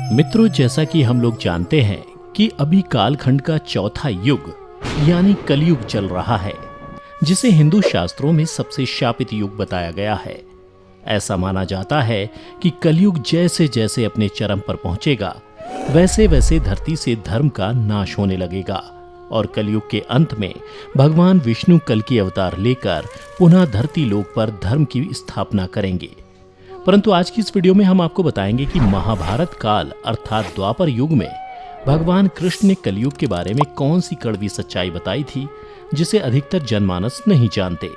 मित्रों, जैसा कि हम लोग जानते हैं कि अभी कालखंड का चौथा युग यानी कलयुग चल रहा है, जिसे हिंदू शास्त्रों में सबसे शापित युग बताया गया है। ऐसा माना जाता है कि कलयुग जैसे जैसे अपने चरम पर पहुंचेगा, वैसे वैसे धरती से धर्म का नाश होने लगेगा और कलयुग के अंत में भगवान विष्णु कल की अवतार लेकर पुनः धरती लोक पर धर्म की स्थापना करेंगे। परंतु आज की इस वीडियो में हम आपको बताएंगे कि महाभारत काल अर्थात द्वापर युग में भगवान कृष्ण ने कलयुग के बारे में कौन सी कड़वी सच्चाई बताई थी, जिसे अधिकतर जनमानस नहीं जानते।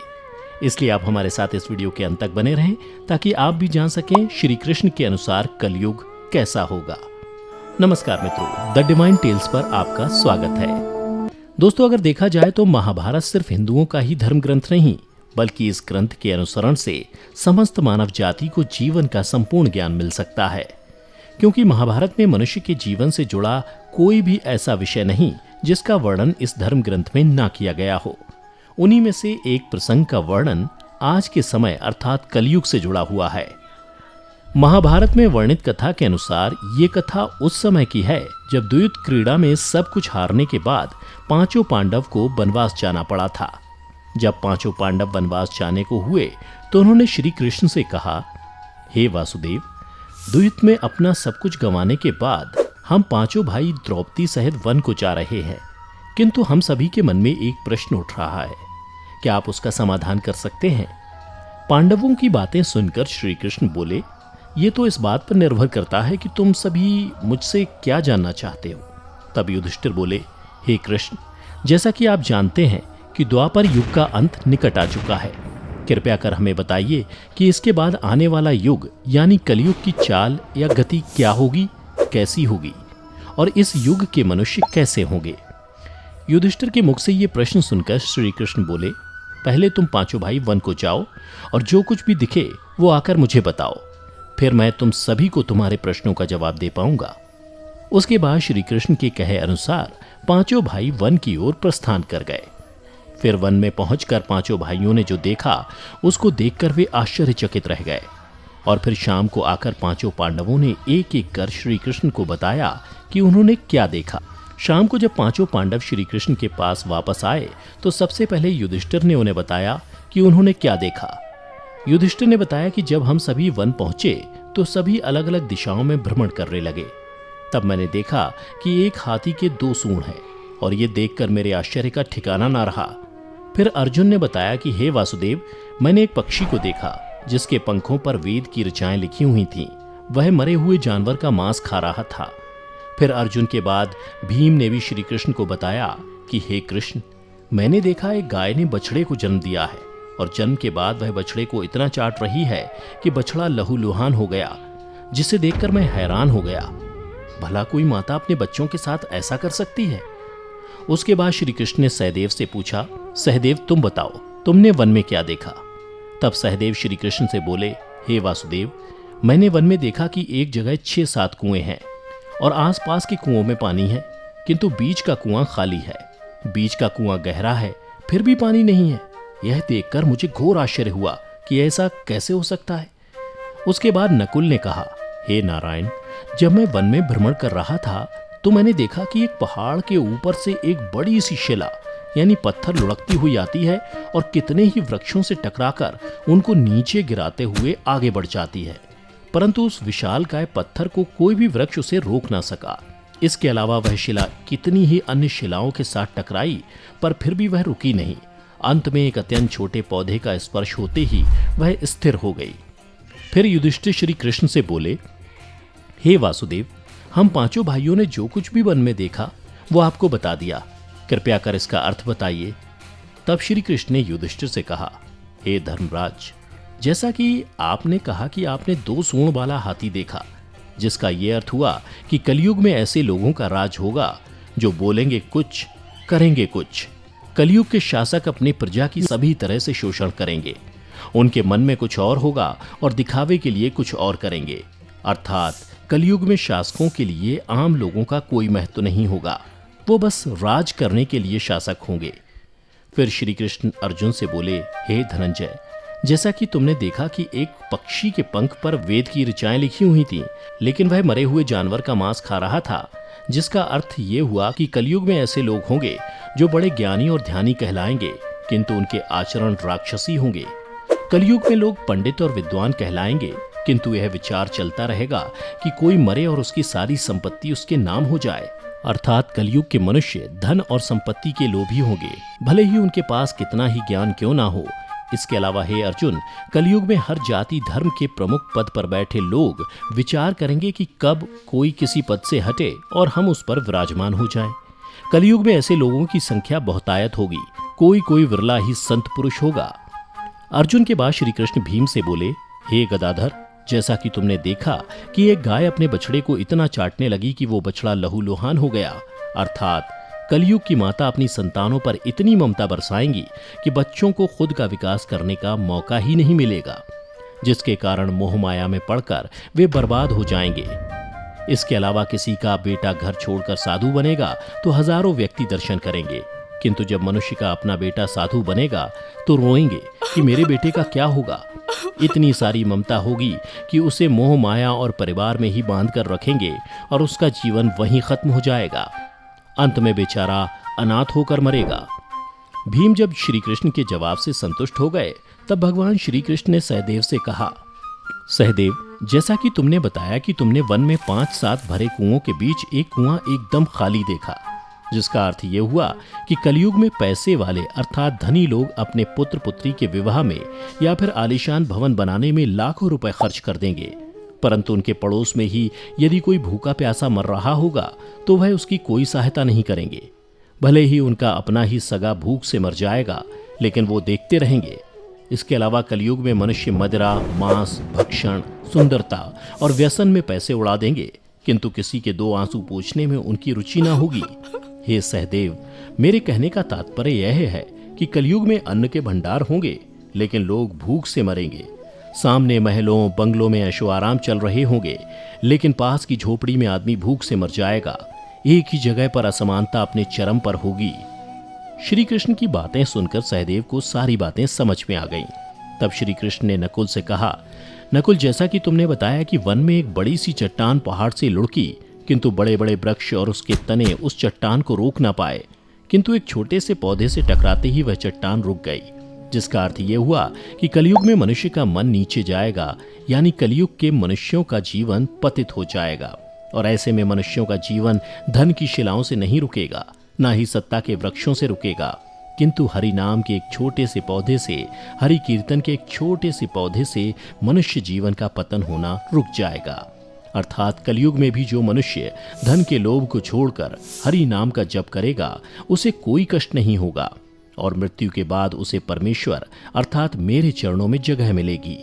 इसलिए आप हमारे साथ इस वीडियो के अंत तक बने रहें ताकि आप भी जान सकें श्री कृष्ण के अनुसार कलयुग कैसा होगा। नमस्कार मित्रों, द डिवाइन टेल्स पर आपका स्वागत है। दोस्तों, अगर देखा जाए तो महाभारत सिर्फ हिंदुओं का ही धर्म ग्रंथ नहीं, बल्कि इस ग्रंथ के अनुसरण से समस्त मानव जाति को जीवन का संपूर्ण ज्ञान मिल सकता है, क्योंकि महाभारत में मनुष्य के जीवन से जुड़ा कोई भी ऐसा विषय नहीं जिसका वर्णन इस धर्म ग्रंथ में ना किया गया हो। उन्हीं में से एक प्रसंग का वर्णन आज के समय अर्थात कलयुग से जुड़ा हुआ है। महाभारत में वर्णित कथा के अनुसार ये कथा उस समय की है जब द्वैत क्रीड़ा में सब कुछ हारने के बाद पांचों पांडव को वनवास जाना पड़ा था। जब पांचों पांडव वनवास जाने को हुए तो उन्होंने श्री कृष्ण से कहा, हे वासुदेव, द्वैत में अपना सब कुछ गंवाने के बाद हम पांचों भाई द्रौपदी सहित वन को जा रहे हैं, किंतु हम सभी के मन में एक प्रश्न उठ रहा है, क्या आप उसका समाधान कर सकते हैं? पांडवों की बातें सुनकर श्री कृष्ण बोले, ये तो इस बात पर निर्भर करता है कि तुम सभी मुझसे क्या जानना चाहते हो। तब युधिष्ठिर बोले, हे कृष्ण, जैसा कि आप जानते हैं कि द्वापर युग का अंत निकट आ चुका है। कृपया कर हमें बताइए कि इसके बाद आने वाला युग यानी कलयुग की चाल या गति क्या होगी, कैसी होगी और इस युग के मनुष्य कैसे होंगे। युधिष्ठिर के मुख से ये प्रश्न सुनकर श्री कृष्ण बोले, पहले तुम पांचों भाई वन को जाओ और जो कुछ भी दिखे वो आकर मुझे बताओ, फिर मैं तुम सभी को तुम्हारे प्रश्नों का जवाब दे पाऊंगा। उसके बाद श्री कृष्ण के कहे अनुसार पांचों भाई वन की ओर प्रस्थान कर गए। फिर वन में पहुंचकर पांचों भाइयों ने जो देखा उसको देखकर वे आश्चर्यचकित रह गए और फिर शाम को आकर पांचों पांडवों ने एक एक कर श्री कृष्ण को बताया कि उन्होंने क्या देखा। शाम को जब पांचों पांडव श्री कृष्ण के पास वापस आए तो सबसे पहले युधिष्ठिर ने उन्हें बताया कि उन्होंने क्या देखा। युधिष्ठिर ने बताया कि जब हम सभी वन पहुंचे तो सभी अलग अलग दिशाओं में भ्रमण करने लगे। तब मैंने देखा कि एक हाथी के 2 सूंड हैं और ये देखकर मेरे आश्चर्य का ठिकाना ना रहा। फिर अर्जुन ने बताया कि हे वासुदेव, मैंने एक पक्षी को देखा जिसके पंखों पर वेद की ऋचाएं लिखी हुई थीं। वह मरे हुए जानवर का मांस खा रहा था। फिर अर्जुन के बाद भीम ने भी श्री कृष्ण को बताया कि हे कृष्ण, मैंने देखा एक गाय ने बछड़े को जन्म दिया है और जन्म के बाद वह बछड़े को इतना चाट रही है कि बछड़ा लहूलुहान हो गया, जिसे देखकर मैं हैरान हो गया। भला कोई माता अपने बच्चों के साथ ऐसा कर सकती है? उसके बाद श्री कृष्ण ने सहदेव से पूछा, सहदेव तुम बताओ, तुमने वन में क्या देखा? तब सहदेव श्री कृष्ण से बोले, हे वासुदेव, मैंने वन में देखा कि एक जगह 6-7 कुएं हैं और आसपास के कुओं में पानी है, किंतु बीच का कुआं खाली है। बीच का कुआं गहरा है, फिर भी पानी नहीं है। यह देखकर मुझे घोर आश्चर्य हुआ कि ऐसा कैसे हो सकता है। उसके बाद नकुल ने कहा, हे नारायण, जब मैं वन में भ्रमण कर रहा था तो मैंने देखा कि एक पहाड़ के ऊपर से एक बड़ी सी शिला यानी पत्थर लुढ़कती हुई आती है और कितने ही वृक्षों से टकराकर उनको नीचे गिराते हुए आगे बढ़ जाती है, परंतु उस विशालकाय पत्थर को कोई भी वृक्ष उसे रोक ना सका। इसके अलावा वह शिला कितनी ही अन्य शिलाओं के साथ टकराई पर फिर भी वह रुकी नहीं। अंत में एक अत्यंत छोटे पौधे का स्पर्श होते ही वह स्थिर हो गई। फिर युधिष्ठिर श्री कृष्ण से बोले, हे वासुदेव, हम पांचों भाइयों ने जो कुछ भी वन में देखा वो आपको बता दिया, कृपया कर इसका अर्थ बताइए। तब श्री कृष्ण ने युधिष्ठिर से कहा, हे धर्मराज, जैसा कि आपने कहा कि आपने 2 सूंड वाला हाथी देखा, जिसका ये अर्थ हुआ कि कलयुग में ऐसे लोगों का राज होगा जो बोलेंगे कुछ, करेंगे कुछ। कलयुग के शासक अपनी प्रजा की सभी तरह से शोषण करेंगे। उनके मन में कुछ और होगा और दिखावे के लिए कुछ और करेंगे। अर्थात कलयुग में शासकों के लिए आम लोगों का कोई महत्व नहीं होगा, वो बस राज करने के लिए शासक होंगे। फिर श्री कृष्ण अर्जुन से बोले, हे धनंजय, जैसा कि तुमने देखा कि एक पक्षी के पंख पर वेद की ऋचाएं लिखी हुई थीं, लेकिन वह मरे हुए जानवर का मांस खा रहा था, जिसका अर्थ ये हुआ कि कलयुग में ऐसे लोग होंगे जो बड़े ज्ञानी और ध्यानी कहलाएंगे, किंतु उनके आचरण राक्षसी होंगे। कलयुग में लोग पंडित और विद्वान कहलाएंगे, किंतु यह विचार चलता रहेगा कि कोई मरे और उसकी सारी संपत्ति उसके नाम हो जाए। अर्थात कलयुग के मनुष्य धन और संपत्ति के लोभी होंगे, भले ही उनके पास कितना ही ज्ञान क्यों ना हो। इसके अलावा हे अर्जुन, कलयुग में हर जाति धर्म के प्रमुख पद पर बैठे लोग विचार करेंगे कि कब कोई किसी पद से हटे और हम उस पर विराजमान हो जाएं। कलयुग में ऐसे लोगों की संख्या बहुतायत होगी, कोई कोई विरला ही संत पुरुष होगा। अर्जुन के बाद श्री कृष्ण भीम से बोले, हे गदाधर, जैसा कि तुमने देखा कि एक गाय अपने बछड़े को इतना चाटने लगी कि वो बछड़ा लहूलुहान हो गया। अर्थात कलयुग की माता अपनी संतानों पर इतनी ममता बरसाएंगी कि बच्चों को खुद का विकास करने का मौका ही नहीं मिलेगा, जिसके कारण मोह माया में पड़कर वे बर्बाद हो जाएंगे। इसके अलावा किसी का बेटा घर छोड़कर साधु बनेगा तो हजारों व्यक्ति दर्शन करेंगे, किंतु जब मनुष्य का अपना बेटा साधु बनेगा तो रोएंगे कि मेरे बेटे का क्या होगा। इतनी सारी ममता होगी कि उसे मोह माया और परिवार में ही बांध कर रखेंगे और उसका जीवन वहीं खत्म हो जाएगा। अंत में बेचारा अनाथ होकर मरेगा। भीम जब श्री कृष्ण के जवाब से संतुष्ट हो गए, तब भगवान श्री कृष्ण ने सहदेव से कहा, सहदेव, जैसा कि तुमने बताया कि तुमने वन में 5-7 भरे कुओं के बीच एक कुआं एकदम खाली देखा, जिसका अर्थ ये हुआ कि कलयुग में पैसे वाले अर्थात धनी लोग अपने पुत्र पुत्री के विवाह में या फिर आलीशान भवन बनाने में लाखों रुपए खर्च कर देंगे, परंतु उनके पड़ोस में ही यदि कोई भूखा प्यासा मर रहा होगा तो वह उसकी कोई सहायता नहीं करेंगे। भले ही उनका अपना ही सगा भूख से मर जाएगा, लेकिन वो देखते रहेंगे। इसके अलावा कलयुग में मनुष्य मदिरा, मांस, भक्षण, सुंदरता और व्यसन में पैसे उड़ा देंगे, किंतु किसी के 2 आंसू पोंछने में उनकी रुचि ना होगी। हे सहदेव, मेरे कहने का तात्पर्य यह है कि कलयुग में अन्न के भंडार होंगे, लेकिन लोग भूख से मरेंगे। सामने महलों बंगलों में ऐशो आराम चल रहे होंगे, लेकिन पास की झोपड़ी में आदमी भूख से मर जाएगा। एक ही जगह पर असमानता अपने चरम पर होगी। श्री कृष्ण की बातें सुनकर सहदेव को सारी बातें समझ में आ गईं। तब श्री कृष्ण ने नकुल से कहा, नकुल, जैसा कि तुमने बताया कि वन में एक बड़ी सी चट्टान पहाड़ से लुढ़की, किंतु बड़े बड़े वृक्ष और उसके तने उस चट्टान को रोक ना पाए, किंतु एक छोटे से पौधे से टकराते ही वह चट्टान रुक गई, जिसका अर्थ ये हुआ कि कलयुग में मनुष्य का मन नीचे जाएगा, यानी कलयुग के मनुष्यों का जीवन पतित हो जाएगा। और ऐसे में मनुष्यों का जीवन धन की शिलाओं से नहीं रुकेगा, ना ही सत्ता के वृक्षों से रुकेगा, किंतु हरि नाम के एक छोटे से पौधे से, हरि कीर्तन के एक छोटे से पौधे से मनुष्य जीवन का पतन होना रुक जाएगा। अर्थात कलयुग में भी जो मनुष्य धन के लोभ को छोड़कर हरि नाम का जप करेगा, उसे कोई कष्ट नहीं होगा और मृत्यु के बाद उसे परमेश्वर अर्थात मेरे चरणों में जगह मिलेगी।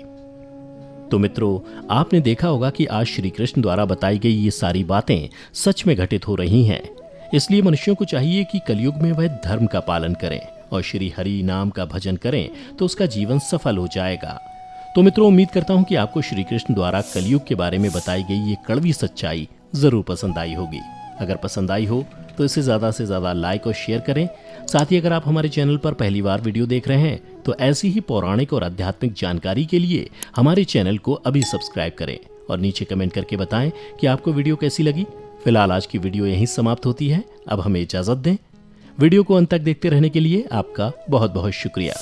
तो मित्रों, आपने देखा होगा कि आज श्री कृष्ण द्वारा बताई गई ये सारी बातें सच में घटित हो रही हैं। इसलिए मनुष्यों को चाहिए कि कलयुग में वह धर्म का पालन करें और श्री हरि नाम का भजन करें, तो उसका जीवन सफल हो जाएगा। तो मित्रों, उम्मीद करता हूं कि आपको श्री कृष्ण द्वारा कलयुग के बारे में बताई गई ये कड़वी सच्चाई जरूर पसंद आई होगी। अगर पसंद आई हो तो इसे ज़्यादा से ज़्यादा लाइक और शेयर करें। साथ ही अगर आप हमारे चैनल पर पहली बार वीडियो देख रहे हैं तो ऐसी ही पौराणिक और आध्यात्मिक जानकारी के लिए हमारे चैनल को अभी सब्सक्राइब करें और नीचे कमेंट करके बताएं कि आपको वीडियो कैसी लगी। फिलहाल आज की वीडियो यहीं समाप्त होती है। अब हमें इजाज़त दें। वीडियो को अंत तक देखते रहने के लिए आपका बहुत बहुत शुक्रिया।